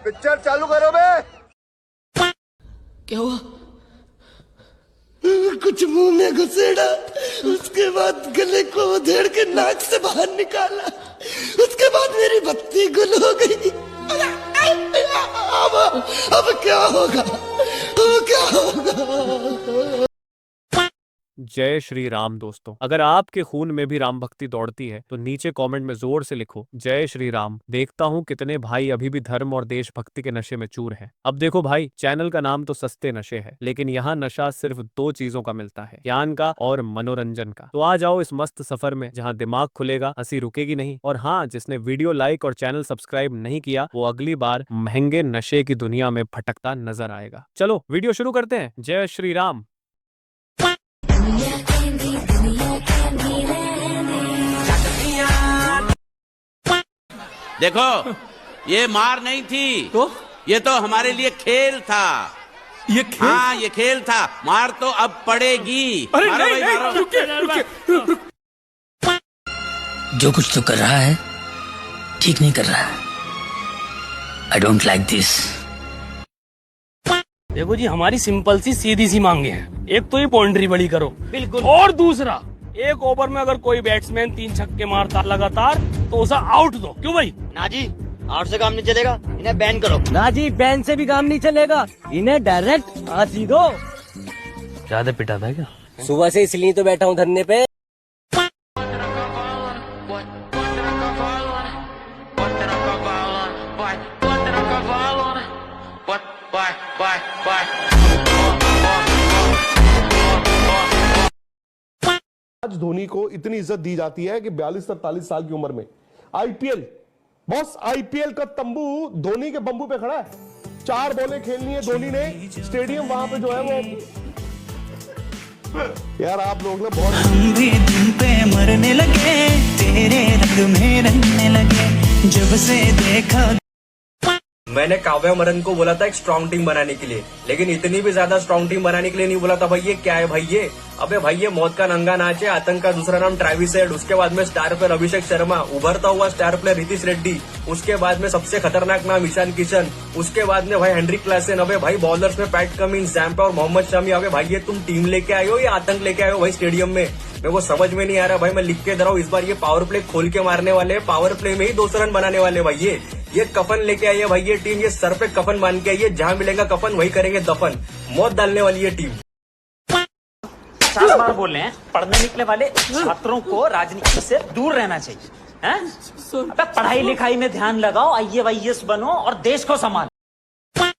Picture चालू करो बे। क्या हुआ? कुछ मुंह में घुसेड़ा, उसके बाद गले को उधेड़ के नाक से बाहर निकाला, उसके बाद मेरी बत्ती गुल हो गई। अब क्या होगा? अब क्या होगा? जय श्री राम। दोस्तों, अगर आपके खून में भी राम भक्ति दौड़ती है तो नीचे कमेंट में जोर से लिखो जय श्री राम। देखता हूँ कितने भाई अभी भी धर्म और देशभक्ति के नशे में चूर हैं। अब देखो भाई, चैनल का नाम तो सस्ते नशे है, लेकिन यहाँ नशा सिर्फ दो चीजों का मिलता है, ज्ञान का और मनोरंजन का। तो आ जाओ इस मस्त सफर में जहाँ दिमाग खुलेगा, हंसी रुकेगी नहीं। और हाँ, जिसने वीडियो लाइक और चैनल सब्सक्राइब नहीं किया वो अगली बार महंगे नशे की दुनिया में भटकता नजर आएगा। चलो वीडियो शुरू करते हैं। जय श्री राम। देखो, ये मार नहीं थी तो ये तो हमारे लिए खेल था। ये खेल? हाँ, ये खेल था। मार तो अब पड़ेगी। अरे मारो नहीं, भाई, नहीं, मारो। रुकिए। जो कुछ तो कर रहा है ठीक नहीं कर रहा है। I don't like this. देखो जी, हमारी सिंपल सी सीधी सी मांगे हैं। एक तो ये बाउंड्री बड़ी करो, बिल्कुल, और दूसरा एक ओवर में अगर कोई बैट्समैन 3 छक्के मारता लगातार तो उसे आउट दो। क्यों भाई? ना जी, आउट से काम नहीं चलेगा, इन्हें बैन करो। ना जी, बैन से भी काम नहीं चलेगा, इन्हें डायरेक्ट फांसी दो। ज्यादा पिटा था क्या? सुबह से इसलिए तो बैठा हूँ धरने पे। आज धोनी को इतनी इज्जत दी जाती है कि 42-43 साल की उम्र में आईपीएल, बॉस आईपीएल का तंबू धोनी के बंबू पे खड़ा है। 4 बॉलें खेलनी है धोनी ने, स्टेडियम वहां पे जो है वो, यार आप लोग ना बहुत, हम भी दिन पे मरने लगे, तेरे रंग में रंगने लगे, जब से देखा। मैंने काव्या मरन को बोला था एक स्ट्रॉन्ग टीम बनाने के लिए, लेकिन इतनी भी ज्यादा स्ट्रॉन्ग टीम बनाने के लिए नहीं बोला था। भाई ये क्या है भाई ये? अबे भाई ये मौत का नंगा नाच है। आतंक का दूसरा नाम ट्रेविस हेड, उसके बाद में स्टार प्लेयर अभिषेक शर्मा, उभरता हुआ स्टार प्लेयर रितिश रेड्डी, उसके बाद में सबसे खतरनाक नाम ईशान किशन, उसके बाद में भाई हेनरिक क्लासेन। अबे भाई बॉलर्स में पैट कमिंस, जैम्पा और मोहम्मद शमी। अबे भाई ये तुम टीम लेके आए हो या आतंक लेके आए हो भाई स्टेडियम में? मेरे को समझ में नहीं आ रहा भाई। मैं लिख के दे रहा हूँ, इस बार ये पावर प्ले खोल के मारने वाले हैं, पावर प्ले में ही 200 रन बनाने वाले भाई। ये कफन लेके आई है भाई ये टीम, ये सर पे कफन बांध के आई है, जहां मिलेगा कफन वही करेंगे दफन। मौत डालने वाली ये टीम। 4 बार बोल रहे हैं, पढ़ने निकले वाले छात्रों को राजनीति से दूर रहना चाहिए, हैं? अबे पढ़ाई लिखाई में ध्यान लगाओ, IAS बनो और देश को संभालो।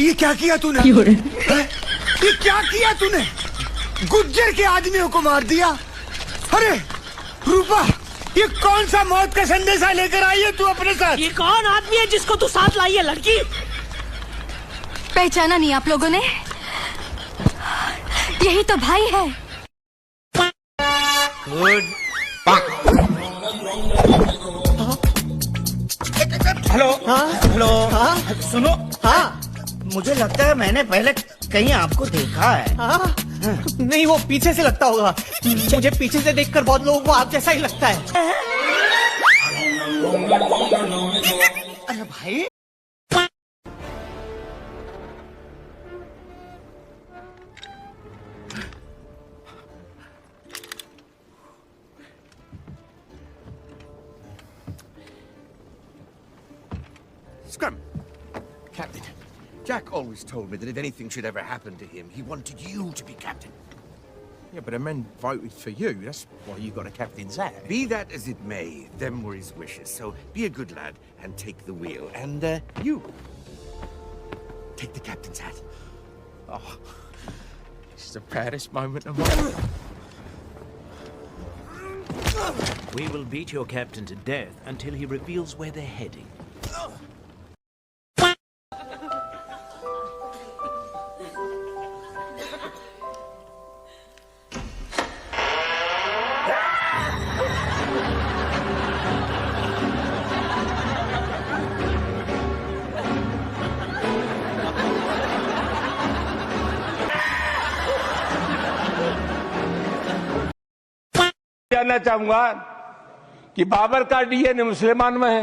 ये क्या किया तूने? ये क्या किया तूने? गुज्जर के आदमियों को मार दिया। अरे रूपा, ये कौन सा मौत का संदेशा लेकर आई है तू अपने साथ? ये कौन आदमी है जिसको तू साथ लाई है लड़की? पहचाना नहीं आप लोगों ने? यही तो भाई है। हेलो, हाँ, हेलो, हाँ, सुनो, हाँ, मुझे लगता है मैंने पहले कहीं आपको देखा है। हाँ? नहीं, वो पीछे से लगता होगा। मुझे पीछे से देखकर बहुत लोगों को आप जैसा ही लगता है। अरे भाई, Scrum. Captain, Jack always told me that if anything should ever happen to him, he wanted you to be captain. Yeah, but the men voted for you. That's why you got a captain's hat. Be that as it may, them were his wishes. So be a good lad and take the wheel. And you, take the captain's hat. Oh, this is the proudest moment of my life. We will beat your captain to death until he reveals where they're heading. जानना चाहूंगा कि बाबर का DNA मुसलमान में है,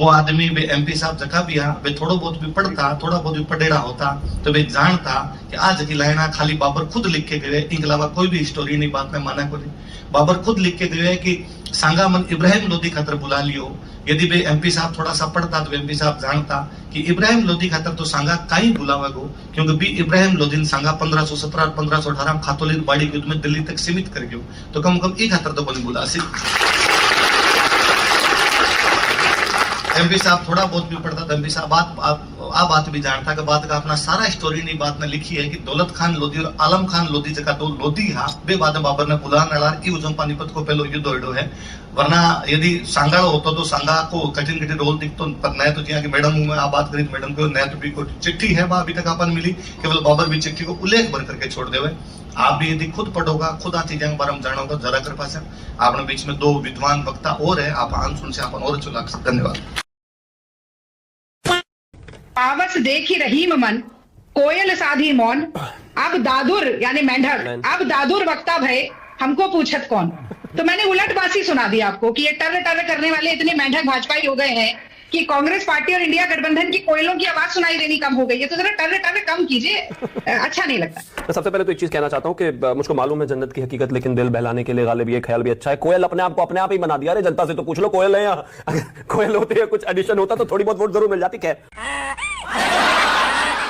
वो आदमी वे MP साहब जगह भी हाँ वे थोड़ा बहुत भी पढ़ता, थोड़ा बहुत भी पढ़ेड़ा होता तो वे जानता कि आज की लाइना खाली बाबर खुद लिख के गए, इनके अलावा कोई भी स्टोरी नहीं, बात में माना को नहीं। बाबर खुद लिख के गए कि सांगा मन इब्राहिम लोधी खातर बुला लियो। यदि वे एमपी साहब थोड़ा सा पढ़ता तो एमपी साहब जानता कि इब्राहिम लोधी खातर तो सांगा कहीं बुलावेगो, क्योंकि भी इब्राहिम लोधी सांगा 1517 1518 खातोली बाड़ी युद्ध में दिल्ली तक सीमित कर गयो, तो कम कम एक खातर तो बन बुला सी। एमपी साहब थोड़ा बहुत भी पढ़ता था, एमपी साहब बात भी जानता कि बात का अपना सारा स्टोरी नहीं बात ने लिखी है कि दौलत खान लोधी और आलम खान लोधी जगह दो लोधी हा बे बाद में बाबर ने बुला नड़ार की उजम पानीपत को पहलो युद्ध होड़ो है। वरना यदि सांगाड़ो होता तो सांगा को कठिन कठिन रोल दिखतो, पर नए तो जिया कि मैडम में आप बात करी मैडम को नए तो भी कोई चिट्ठी है अभी तक अपन मिली, केवल बाबर भी चिट्ठी को उल्लेख भर करके छोड़ देवे। आप भी यदि खुद पढ़ोगा, खुद आ चीजें के बारे में जानोगा, जरा कर पास आपने बीच में दो विद्वान वक्ता और है, आप आंसुन से अपन और चुना। धन्यवाद। पावस देखी रहीम मन, कोयल साधी मौन, अब दादुर यानी मेंढक, अब दादुर वक्ता भय, हमको पूछत कौन। तो मैंने उलट बासी सुना दिया आपको कि ये टर टर करने वाले इतने मेंढक भाजपाई हो गए हैं कि कांग्रेस पार्टी और इंडिया गठबंधन की कोयलों की आवाज सुनाई देनी कम हो गई है। तो जरा टर टर कम कीजिए, अच्छा नहीं लगता। मैं सबसे पहले तो एक चीज कहना चाहता हूँ कि मुझको मालूम है जन्नत की हकीकत, लेकिन दिल बहलाने के लिए गालिब ये ख्याल भी अच्छा है। कोयल अपने आप को अपने आप ही बना दिया। अरे जनता से तो पूछ लो कोयल है या कोयल होती है, कुछ एडिशन होता तो थोड़ी बहुत वोट जरूर मिल जाती। खैर